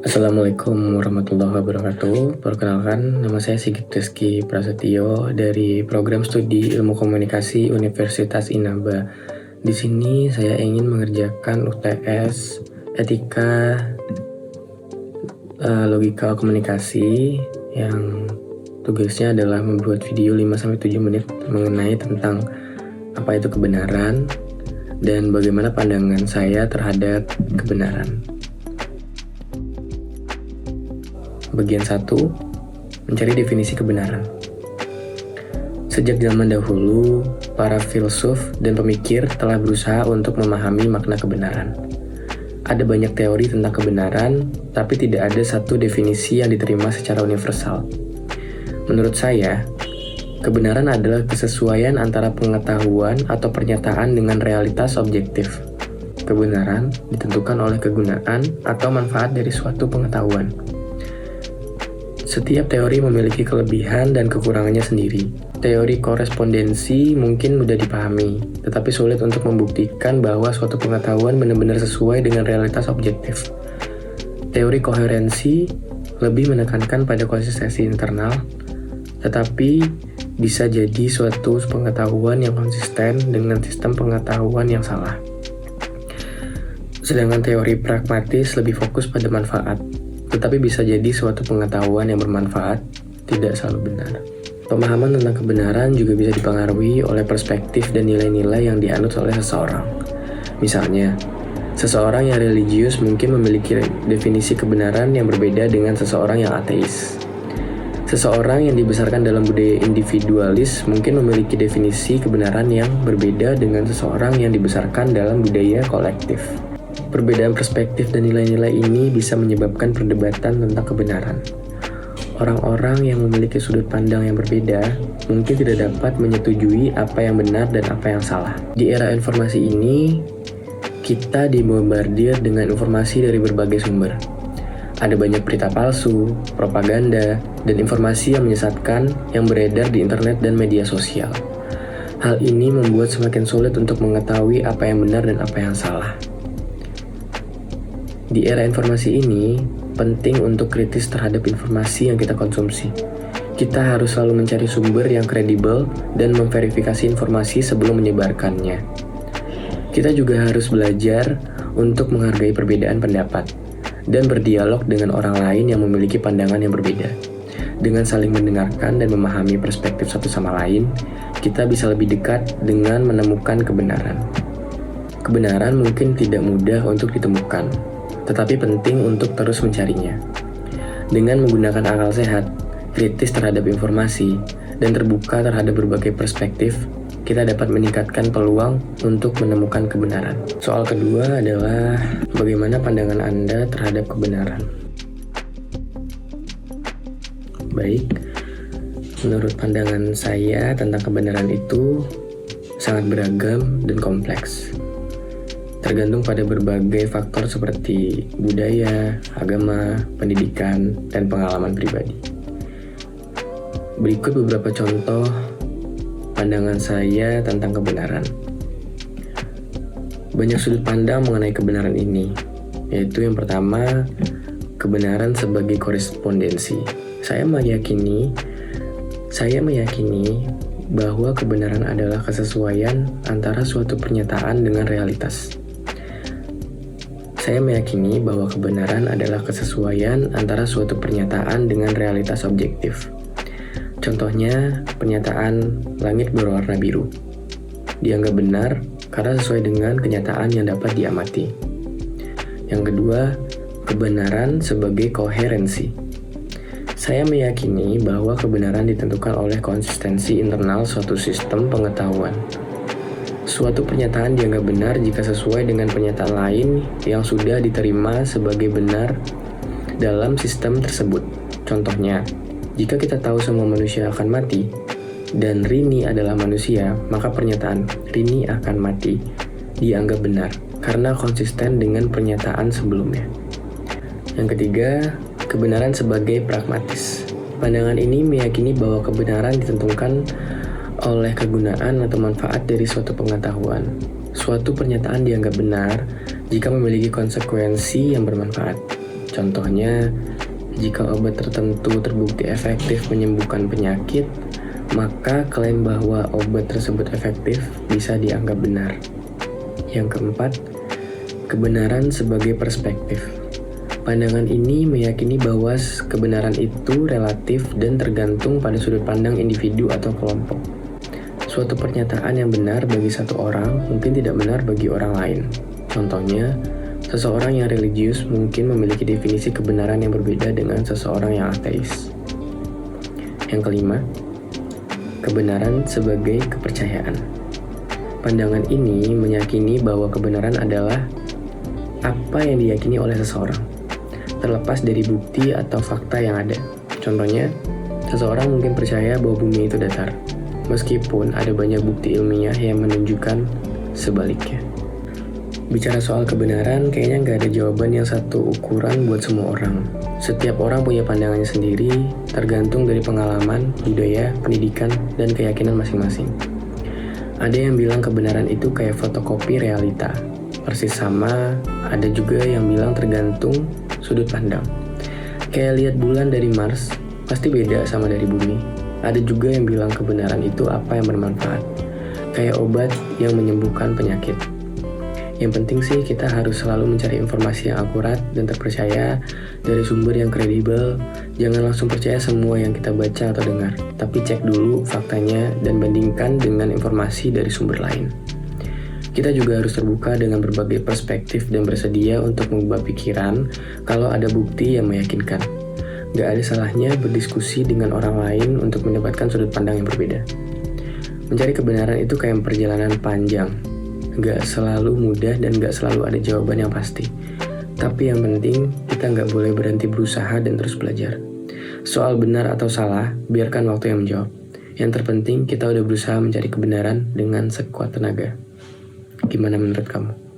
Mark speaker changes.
Speaker 1: Assalamualaikum warahmatullahi wabarakatuh. Perkenalkan, nama saya Sigit Rizky Prasetyo dari Program Studi Ilmu Komunikasi Universitas Inaba. Di sini saya ingin mengerjakan UTS Etika Logika Komunikasi yang tugasnya adalah membuat video 5-7 menit mengenai tentang apa itu kebenaran dan bagaimana pandangan saya terhadap kebenaran. Bagian 1, mencari definisi kebenaran. Sejak zaman dahulu, para filsuf dan pemikir telah berusaha untuk memahami makna kebenaran. Ada banyak teori tentang kebenaran, tapi tidak ada satu definisi yang diterima secara universal. Menurut saya, kebenaran adalah kesesuaian antara pengetahuan atau pernyataan dengan realitas objektif. Kebenaran ditentukan oleh kegunaan atau manfaat dari suatu pengetahuan. Setiap teori memiliki kelebihan dan kekurangannya sendiri. Teori korespondensi mungkin mudah dipahami, tetapi sulit untuk membuktikan bahwa suatu pengetahuan benar-benar sesuai dengan realitas objektif. Teori koherensi lebih menekankan pada konsistensi internal, tetapi bisa jadi suatu pengetahuan yang konsisten dengan sistem pengetahuan yang salah. Sedangkan teori pragmatis lebih fokus pada manfaat, tetapi bisa jadi suatu pengetahuan yang bermanfaat tidak selalu benar. Pemahaman tentang kebenaran juga bisa dipengaruhi oleh perspektif dan nilai-nilai yang dianut oleh seseorang. Misalnya, seseorang yang religius mungkin memiliki definisi kebenaran yang berbeda dengan seseorang yang ateis. Seseorang yang dibesarkan dalam budaya individualis mungkin memiliki definisi kebenaran yang berbeda dengan seseorang yang dibesarkan dalam budaya kolektif. Perbedaan perspektif dan nilai-nilai ini bisa menyebabkan perdebatan tentang kebenaran. Orang-orang yang memiliki sudut pandang yang berbeda mungkin tidak dapat menyetujui apa yang benar dan apa yang salah. Di era informasi ini, kita dibombardir dengan informasi dari berbagai sumber. Ada banyak berita palsu, propaganda, dan informasi yang menyesatkan yang beredar di internet dan media sosial. Hal ini membuat semakin sulit untuk mengetahui apa yang benar dan apa yang salah. Di era informasi ini, penting untuk kritis terhadap informasi yang kita konsumsi. Kita harus selalu mencari sumber yang kredibel dan memverifikasi informasi sebelum menyebarkannya. Kita juga harus belajar untuk menghargai perbedaan pendapat dan berdialog dengan orang lain yang memiliki pandangan yang berbeda. Dengan saling mendengarkan dan memahami perspektif satu sama lain, kita bisa lebih dekat dengan menemukan kebenaran. Kebenaran mungkin tidak mudah untuk ditemukan, tetapi penting untuk terus mencarinya. Dengan menggunakan akal sehat, kritis terhadap informasi, dan terbuka terhadap berbagai perspektif, kita dapat meningkatkan peluang untuk menemukan kebenaran. Soal kedua adalah bagaimana pandangan Anda terhadap kebenaran. Baik, menurut pandangan saya tentang kebenaran itu sangat beragam dan kompleks. Tergantung pada berbagai faktor seperti budaya, agama, pendidikan, dan pengalaman pribadi. Berikut beberapa contoh pandangan saya tentang kebenaran. Banyak sudut pandang mengenai kebenaran ini, yaitu yang pertama, kebenaran sebagai korespondensi. Saya meyakini bahwa kebenaran adalah kesesuaian antara suatu pernyataan dengan realitas. Saya meyakini bahwa kebenaran adalah kesesuaian antara suatu pernyataan dengan realitas objektif. Contohnya, pernyataan langit berwarna biru dianggap benar karena sesuai dengan kenyataan yang dapat diamati. Yang kedua, kebenaran sebagai koherensi. Saya meyakini bahwa kebenaran ditentukan oleh konsistensi internal suatu sistem pengetahuan. Suatu pernyataan dianggap benar jika sesuai dengan pernyataan lain yang sudah diterima sebagai benar dalam sistem tersebut. Contohnya, jika kita tahu semua manusia akan mati, dan Rini adalah manusia, maka pernyataan Rini akan mati dianggap benar, karena konsisten dengan pernyataan sebelumnya. Yang ketiga, kebenaran sebagai pragmatis. Pandangan ini meyakini bahwa kebenaran ditentukan oleh kegunaan atau manfaat dari suatu pengetahuan. Suatu pernyataan dianggap benar jika memiliki konsekuensi yang bermanfaat. Contohnya, jika obat tertentu terbukti efektif menyembuhkan penyakit, maka klaim bahwa obat tersebut efektif bisa dianggap benar. Yang keempat, kebenaran sebagai perspektif. Pandangan ini meyakini bahwa kebenaran itu relatif dan tergantung pada sudut pandang individu atau kelompok. Suatu pernyataan yang benar bagi satu orang mungkin tidak benar bagi orang lain. Contohnya, seseorang yang religius mungkin memiliki definisi kebenaran yang berbeda dengan seseorang yang ateis. Yang kelima, kebenaran sebagai kepercayaan. Pandangan ini meyakini bahwa kebenaran adalah apa yang diyakini oleh seseorang, terlepas dari bukti atau fakta yang ada. Contohnya, seseorang mungkin percaya bahwa bumi itu datar, meskipun ada banyak bukti ilmiah yang menunjukkan sebaliknya. Bicara soal kebenaran, kayaknya nggak ada jawaban yang satu ukuran buat semua orang. Setiap orang punya pandangannya sendiri, tergantung dari pengalaman, budaya, pendidikan, dan keyakinan masing-masing. Ada yang bilang kebenaran itu kayak fotokopi realita. Persis sama, ada juga yang bilang tergantung sudut pandang. Kayak lihat bulan dari Mars, pasti beda sama dari bumi. Ada juga yang bilang kebenaran itu apa yang bermanfaat. Kayak obat yang menyembuhkan penyakit. Yang penting sih kita harus selalu mencari informasi yang akurat dan terpercaya dari sumber yang kredibel. Jangan langsung percaya semua yang kita baca atau dengar, tapi cek dulu faktanya dan bandingkan dengan informasi dari sumber lain. Kita juga harus terbuka dengan berbagai perspektif dan bersedia untuk mengubah pikiran kalau ada bukti yang meyakinkan. Gak ada salahnya berdiskusi dengan orang lain untuk mendapatkan sudut pandang yang berbeda. Mencari kebenaran itu kayak perjalanan panjang. Gak selalu mudah dan gak selalu ada jawaban yang pasti. Tapi yang penting, kita gak boleh berhenti berusaha dan terus belajar. Soal benar atau salah, biarkan waktu yang menjawab. Yang terpenting, kita udah berusaha mencari kebenaran dengan sekuat tenaga. Gimana menurut kamu?